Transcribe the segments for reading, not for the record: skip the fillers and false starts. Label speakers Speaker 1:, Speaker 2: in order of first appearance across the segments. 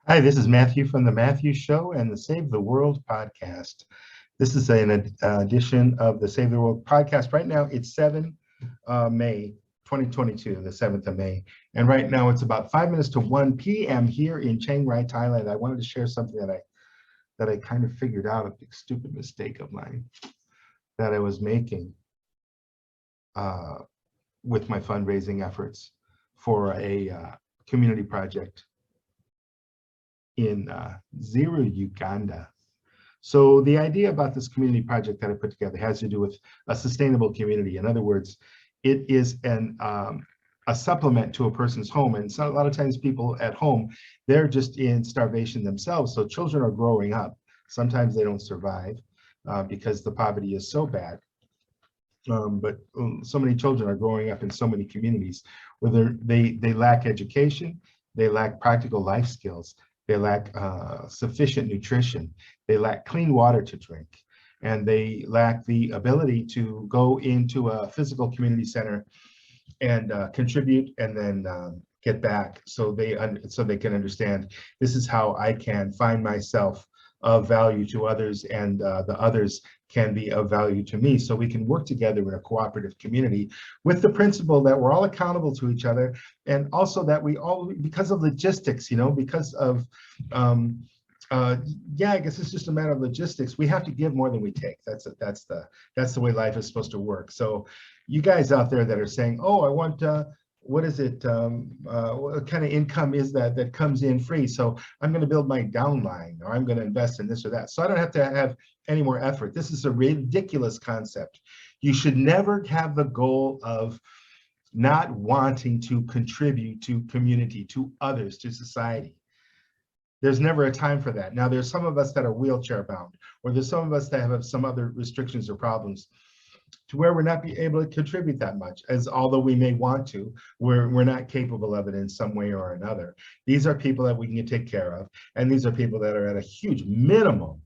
Speaker 1: Hi, this is Matthew from The Matthew Show and the Save the World podcast. This is an edition of the Save the World podcast. Right now, it's 7 May 2022, the 7th of May. And right now, it's about 5 minutes to 1 p.m. here in Chiang Rai, Thailand. I wanted to share something that I kind of figured out, a big stupid mistake of mine that I was making uh, with my fundraising efforts for a community project in Zero, Uganda. So the idea about this community project that I put together has to do with a sustainable community. In other words, it is a supplement to a person's home. And so a lot of times people at home, they're just in starvation themselves. So children are growing up. Sometimes they don't survive because the poverty is so bad. But so many children are growing up in so many communities where they lack education, they lack practical life skills, they lack sufficient nutrition, they lack clean water to drink, and they lack the ability to go into a physical community center and contribute and then get back so they can understand this is how I can find myself of value to others and the others can be of value to me, so we can work together in a cooperative community with the principle that we're all accountable to each other, and also that we all, because of logistics, because of uh, yeah, I guess it's just a matter of logistics. We have to give more than we take. That's the way life is supposed to work. So you guys out there that are saying, oh, I want what is it? What kind of income is that comes in free? So I'm going to build my downline, or I'm going to invest in this or that. So I don't have to have any more effort. This is a ridiculous concept. You should never have the goal of not wanting to contribute to community, to others, to society. There's never a time for that. Now, there's some of us that are wheelchair bound, or there's some of us that have some other restrictions or problems to where we're not be able to contribute that much, as although we may want to, we're not capable of it in some way or another. These are people that we can take care of, and these are people that are at a huge minimum.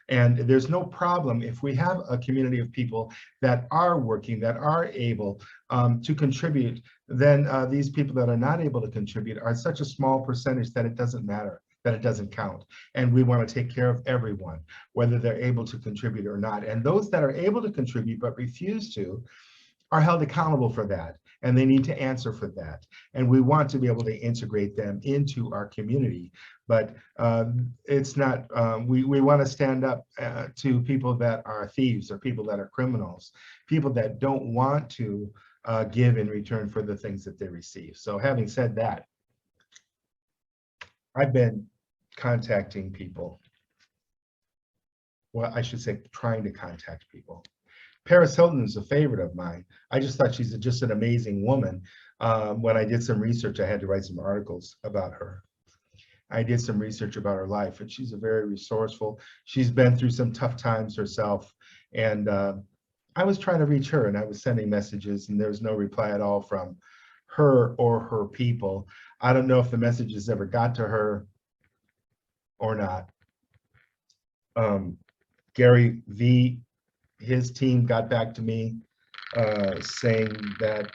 Speaker 1: And there's no problem if we have a community of people that are working, that are able to contribute, then these people that are not able to contribute are such a small percentage that it doesn't matter, that it doesn't count. And we want to take care of everyone, whether they're able to contribute or not. And those that are able to contribute but refuse to are held accountable for that, and they need to answer for that. And we want to be able to integrate them into our community. But it's not, we want to stand up to people that are thieves or people that are criminals, people that don't want to give in return for the things that they receive. So having said that, I've been contacting people. Well, I should say trying to contact people. Paris Hilton is a favorite of mine. I just thought she's just an amazing woman. When I did some research, I had to write some articles about her. I did some research about her life, and she's a very resourceful. She's been through some tough times herself, and I was trying to reach her, and I was sending messages, and there was no reply at all from her or her people. I don't know if the messages ever got to her or not. Gary V, his team got back to me saying that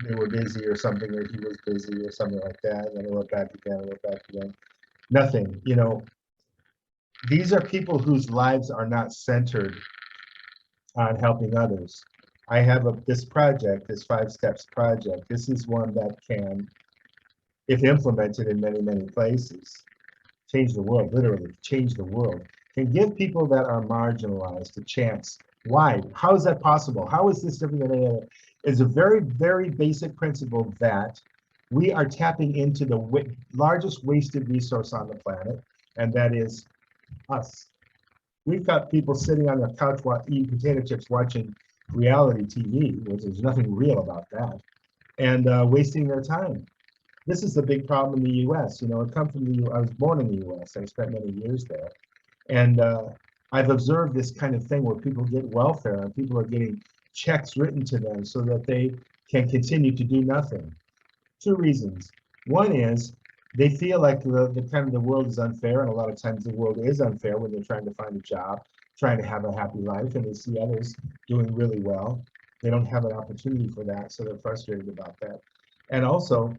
Speaker 1: they were busy or something, or he was busy or something like that. And I went back again, I went back again. Nothing. These are people whose lives are not centered on helping others. I have this project, this 5 steps project. This is one that can, if implemented in many, many places, change the world, literally change the world, can give people that are marginalized a chance. Why? How is that possible? How is this different than any other? It's a very, very basic principle that we are tapping into the largest wasted resource on the planet, and that is us. We've got people sitting on their couch eating potato chips, watching reality TV, which there's nothing real about that, and wasting their time. This is the big problem in the U.S. I come from I was born in the U.S. I spent many years there, and I've observed this kind of thing where people get welfare and people are getting checks written to them so that they can continue to do nothing. 2 reasons. One is they feel like the kind of the world is unfair, and a lot of times the world is unfair when they're trying to find a job, trying to have a happy life, and they see others doing really well. They don't have an opportunity for that, so they're frustrated about that. And also,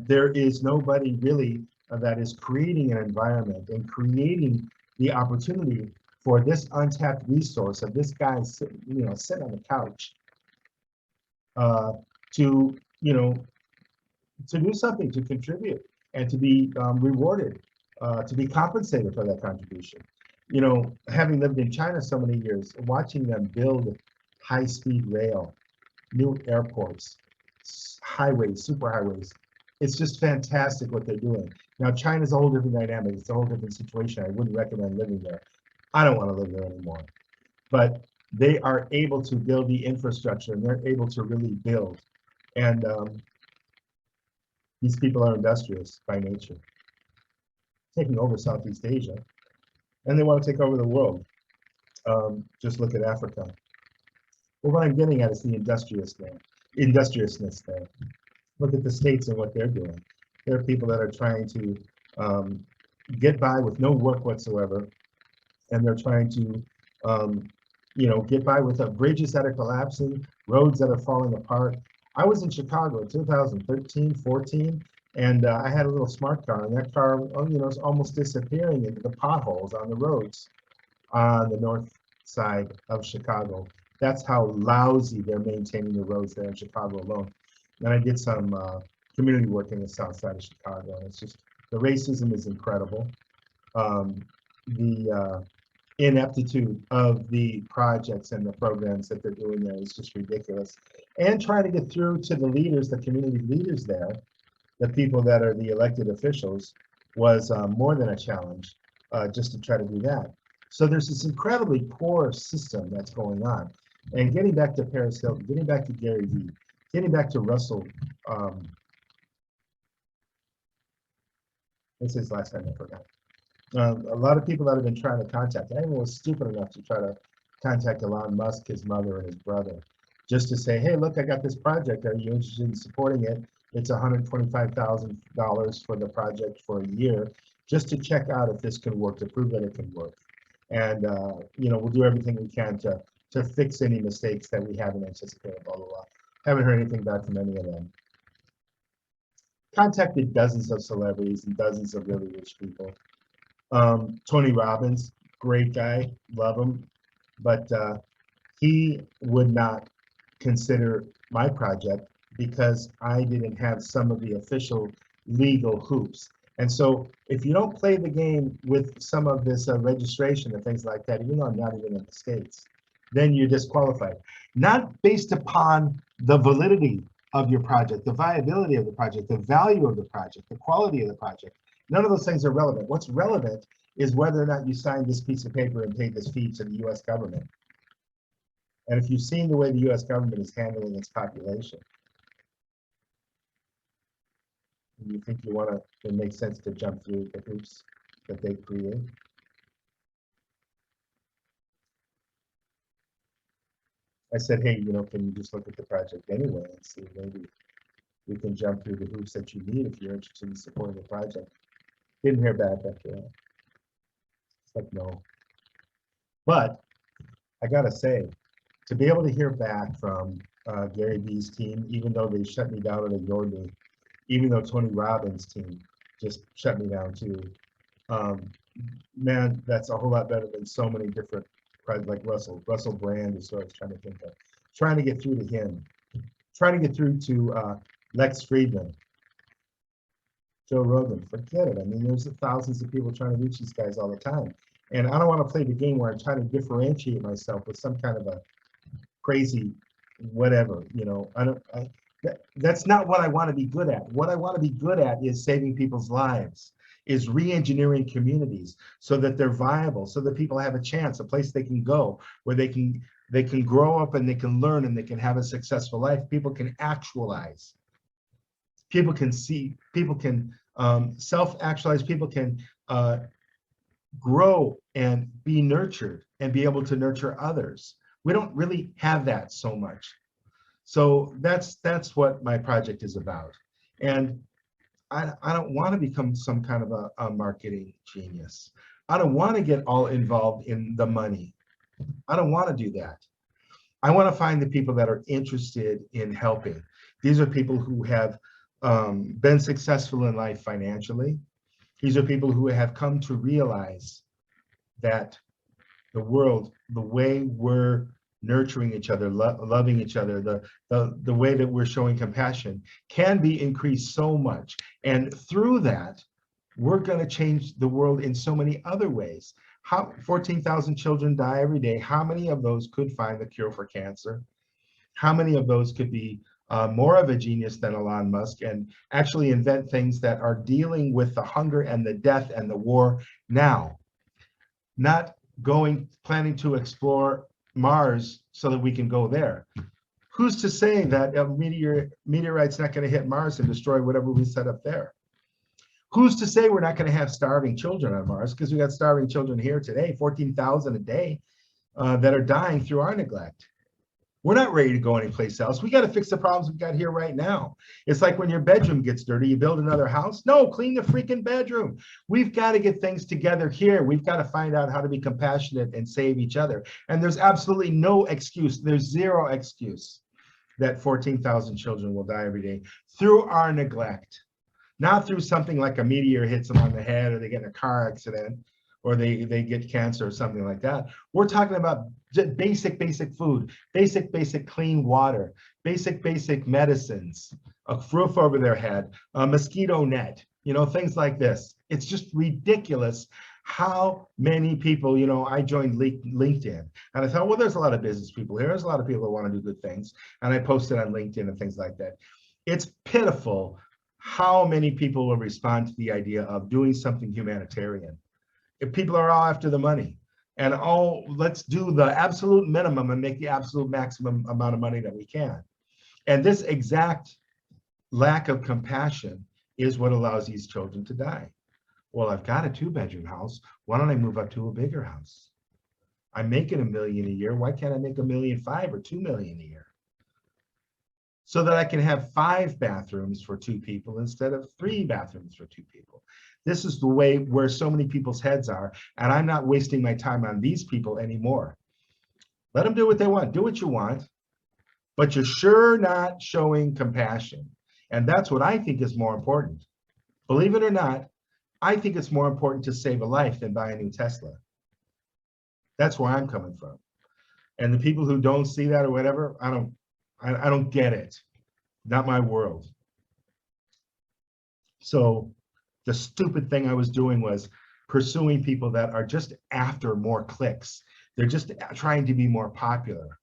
Speaker 1: there is nobody really that is creating an environment and creating the opportunity for this untapped resource of this guy sitting on the couch uh, to, to do something, to contribute, and to be rewarded, to be compensated for that contribution. Having lived in China so many years, watching them build high-speed rail, new airports, highways, superhighways, it's just fantastic what they're doing. Now, China's a whole different dynamic. It's a whole different situation. I wouldn't recommend living there. I don't want to live there anymore. But they are able to build the infrastructure, and they're able to really build. And these people are industrious by nature, taking over Southeast Asia, and they want to take over the world. Just look at Africa. Well, what I'm getting at is the industriousness there. Look at the states and what they're doing. There are people that are trying to get by with no work whatsoever, and they're trying to, get by with bridges that are collapsing, roads that are falling apart. I was in Chicago in 2013, 14, and I had a little smart car, and that car, is almost disappearing into the potholes on the roads on the north side of Chicago. That's how lousy they're maintaining the roads there in Chicago alone. And I did some community work in the south side of Chicago, and it's just, the racism is incredible. The ineptitude of the projects and the programs that they're doing there is just ridiculous. And trying to get through to the leaders, the community leaders there, the people that are the elected officials, was more than a challenge just to try to do that. So there's this incredibly poor system that's going on. And getting back to Paris Hilton, getting back to Gary Vee, getting back to Russell, what's his last name? I forgot. A lot of people that have been trying to contact, anyone was stupid enough to try to contact Elon Musk, his mother, and his brother, just to say, hey, look, I got this project. Are you interested in supporting it? It's $125,000 for the project for a year, just to check out if this can work, to prove that it can work. And we'll do everything we can to fix any mistakes that we haven't anticipated, blah, blah, blah. Haven't heard anything back from any of them. Contacted dozens of celebrities and dozens of really rich people. Tony Robbins, great guy, love him, but he would not consider my project because I didn't have some of the official legal hoops. And so if you don't play the game with some of this registration and things like that, even though I'm not even in the States, then you're disqualified. Not based upon the validity of your project, the viability of the project, the value of the project, the quality of the project. None of those things are relevant. What's relevant is whether or not you signed this piece of paper and paid this fee to the US government. And if you've seen the way the US government is handling its population, you think it makes sense to jump through the hoops that they create? I said, hey, can you just look at the project anyway and see maybe we can jump through the hoops that you need if you're interested in supporting the project. Didn't hear back after that. It's like, no. But I gotta say, to be able to hear back from Gary Vee's team, even though they shut me down and ignored me, even though Tony Robbins' team just shut me down too, man, that's a whole lot better than so many different, like Russell Brand is what I was trying to think of. Trying to get through to him, trying to get through to Lex Friedman, Joe Rogan, forget it. I mean, there's thousands of people trying to reach these guys all the time. And I don't want to play the game where I'm trying to differentiate myself with some kind of a crazy whatever, that's not what I want to be good at. What I want to be good at is saving people's lives, is re-engineering communities so that they're viable, so that people have a chance, a place they can go where they can grow up and they can learn and they can have a successful life. People can actualize. People can see, people can self-actualize, people can grow and be nurtured and be able to nurture others. We don't really have that so much. So that's what my project is about. And I don't want to become some kind of a marketing genius. I don't want to get all involved in the money. I don't want to do that. I want to find the people that are interested in helping. These are people who have been successful in life financially. These are people who have come to realize that the world, the way we're nurturing each other, loving each other, the way that we're showing compassion can be increased so much. And through that, we're going to change the world in so many other ways. 14,000 children die every day. How many of those could find the cure for cancer? How many of those could be more of a genius than Elon Musk and actually invent things that are dealing with the hunger and the death and the war now? Not planning to explore Mars so that we can go there. Who's to say that a meteorite's not going to hit Mars and destroy whatever we set up there? Who's to say we're not going to have starving children on Mars? Because we got starving children here today, 14,000 a day, that are dying through our neglect. We're not ready to go anyplace else. We got to fix the problems we've got here right now. It's like when your bedroom gets dirty, you build another house. No, clean the freaking bedroom. We've got to get things together here. We've got to find out how to be compassionate and save each other. And there's absolutely no excuse. There's zero excuse that 14,000 children will die every day through our neglect. Not through something like a meteor hits them on the head or they get in a car accident or they get cancer or something like that. We're talking about basic food, basic clean water, basic medicines, a roof over their head, a mosquito net, things like this. It's just ridiculous how many people, I joined LinkedIn and I thought, well, there's a lot of business people here. There's a lot of people that want to do good things. And I posted on LinkedIn and things like that. It's pitiful how many people will respond to the idea of doing something humanitarian. If people are all after the money and let's do the absolute minimum and make the absolute maximum amount of money that we can. And this exact lack of compassion is what allows these children to die. Well, I've got a 2-bedroom house. Why don't I move up to a bigger house? I'm making $1 million a year. Why can't I make $1.5 million or $2 million a year? So that I can have 5 bathrooms for 2 people instead of 3 bathrooms for 2 people. This is the way where so many people's heads are, and I'm not wasting my time on these people anymore. Let them do what they want. Do what you want, but you're sure not showing compassion. And that's what I think is more important. Believe it or not, I think it's more important to save a life than buy a new Tesla. That's where I'm coming from. And the people who don't see that or whatever, I don't get it. Not my world. So the stupid thing I was doing was pursuing people that are just after more clicks. They're just trying to be more popular.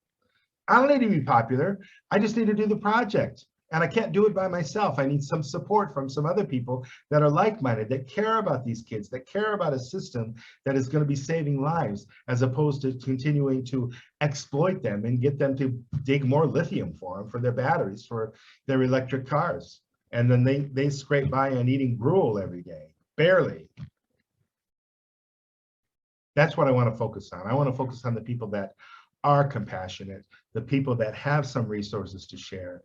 Speaker 1: I don't need to be popular. I just need to do the project. And I can't do it by myself. I need some support from some other people that are like-minded, that care about these kids, that care about a system that is going to be saving lives, as opposed to continuing to exploit them and get them to dig more lithium for them, for their batteries, for their electric cars. And then they scrape by on eating gruel every day, barely. That's what I want to focus on. I want to focus on the people that are compassionate, the people that have some resources to share.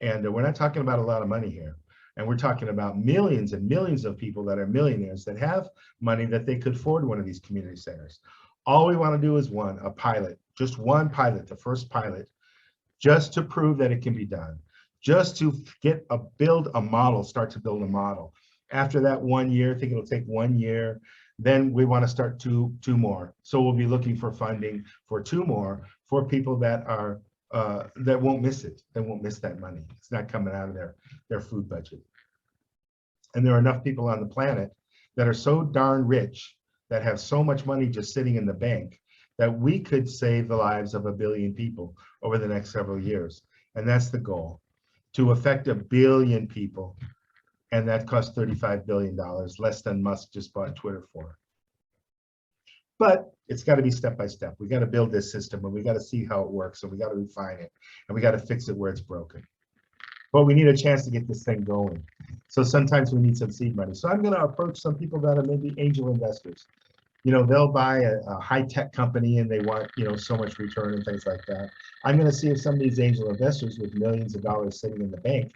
Speaker 1: And we're not talking about a lot of money here. And we're talking about millions and millions of people that are millionaires that have money that they could afford one of these community centers. All we want to do is a pilot, just one pilot, the first pilot, just to prove that it can be done, just to build a model, start to build a model. After that 1 year, I think it'll take 1 year, then we want to start two more. So we'll be looking for funding for 2 more for people that are that won't miss it, that won't miss that money. It's not coming out of their food budget. And there are enough people on the planet that are so darn rich, that have so much money just sitting in the bank, that we could save the lives of 1 billion people over the next several years. And that's the goal, to affect 1 billion people. And that costs $35 billion, less than Musk just bought Twitter for. But it's got to be step by step. We got to build this system, and we got to see how it works, and we got to refine it, and we got to fix it where it's broken. But we need a chance to get this thing going. So sometimes we need some seed money. So I'm going to approach some people that are maybe angel investors. They'll buy a high-tech company and they want, so much return and things like that. I'm going to see if some of these angel investors with millions of dollars sitting in the bank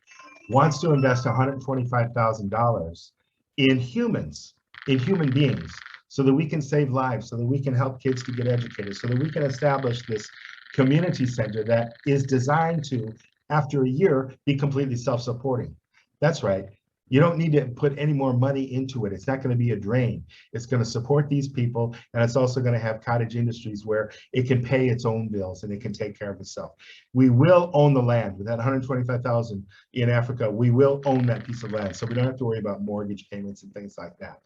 Speaker 1: wants to invest $125,000 in humans, in human beings, so that we can save lives, so that we can help kids to get educated, so that we can establish this community center that is designed to, after a year, be completely self-supporting. That's right. You don't need to put any more money into it. It's not going to be a drain. It's going to support these people, and it's also going to have cottage industries where it can pay its own bills and it can take care of itself. We will own the land. With that 125,000 in Africa, we will own that piece of land, so we don't have to worry about mortgage payments and things like that.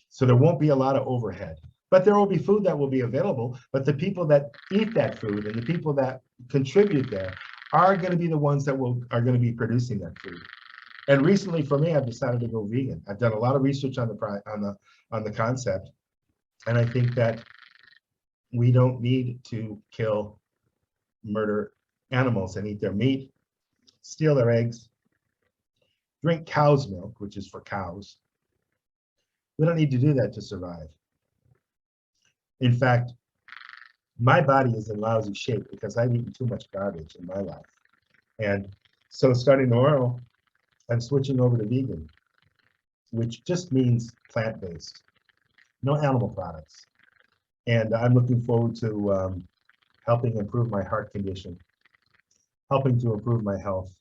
Speaker 1: So there won't be a lot of overhead, but there will be food that will be available. But the people that eat that food and the people that contribute there are going to be the ones that are going to be producing that food. And recently, for me, I've decided to go vegan. I've done a lot of research on the concept, and I think that we don't need to kill, murder animals and eat their meat, steal their eggs, drink cow's milk, which is for cows. We don't need to do that to survive. In fact, my body is in lousy shape because I've eaten too much garbage in my life. And so starting tomorrow, I'm switching over to vegan, which just means plant-based, no animal products. And I'm looking forward to helping improve my heart condition, helping to improve my health,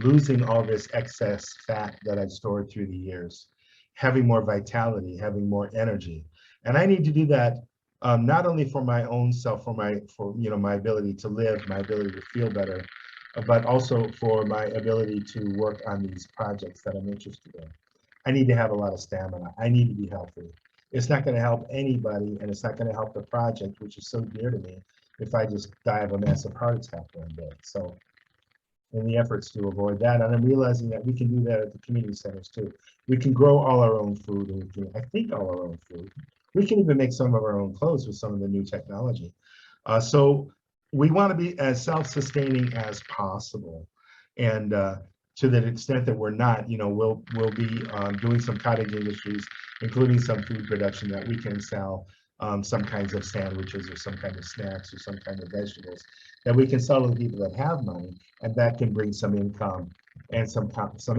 Speaker 1: losing all this excess fat that I've stored through the years, having more vitality, having more energy. And I need to do that not only for my own self, for my ability to live, my ability to feel better, but also for my ability to work on these projects that I'm interested in. I need to have a lot of stamina. I need to be healthy. It's not going to help anybody, and it's not going to help the project, which is so dear to me, if I just die of a massive heart attack one day. So in the efforts to avoid that, and I'm realizing that we can do that at the community centers too. We can grow all our own food, and we can, I think, all our own food. We can even make some of our own clothes with some of the new technology. So we want to be as self-sustaining as possible, and to the extent that we're not, we'll be doing some cottage industries, including some food production that we can sell, some kinds of sandwiches or some kind of snacks or some kind of vegetables that we can sell to the people that have money, and that can bring some income and some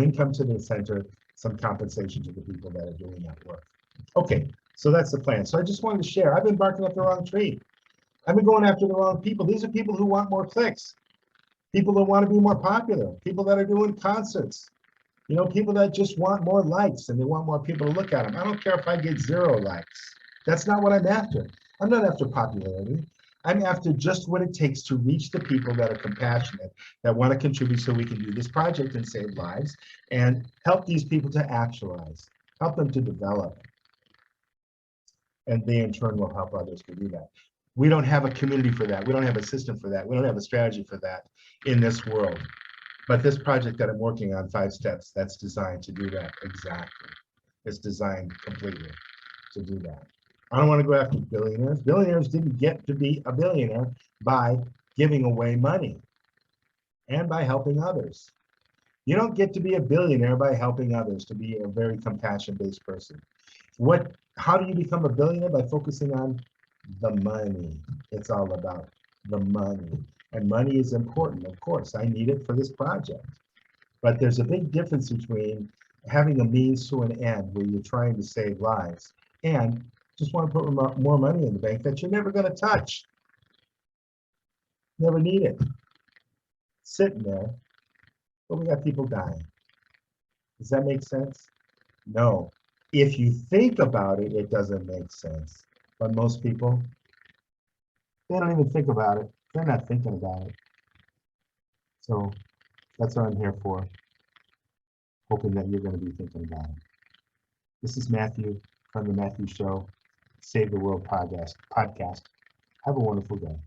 Speaker 1: income to the center, some compensation to the people that are doing that work. Okay, so that's the plan. So I just wanted to share. I've been barking up the wrong tree. I've been going after the wrong people. These are people who want more clicks, people that want to be more popular, people that are doing concerts, people that just want more likes and they want more people to look at them. I don't care if I get 0 likes. That's not what I'm after. I'm not after popularity. I'm after just what it takes to reach the people that are compassionate, that want to contribute so we can do this project and save lives and help these people to actualize, help them to develop. And they in turn will help others to do that. We don't have a community for that. We don't have a system for that. We don't have a strategy for that in this world. But this project that I'm working on, 5 steps, that's designed to do that exactly. It's designed completely to do that. I don't want to go after billionaires. Billionaires didn't get to be a billionaire by giving away money and by helping others. You don't get to be a billionaire by helping others, to be a very compassion-based person. How do you become a billionaire? By focusing on the money. It's all about the money. And money is important, of course. I need it for this project. But there's a big difference between having a means to an end where you're trying to save lives and just want to put more money in the bank that you're never going to touch. Never need it. Sitting there, but we got people dying. Does that make sense? No. If you think about it, it doesn't make sense. But most people, they don't even think about it. They're not thinking about it. So that's what I'm here for, hoping that you're going to be thinking about it. This is Matthew from The Matthew Show, Save the World podcast. Have a wonderful day.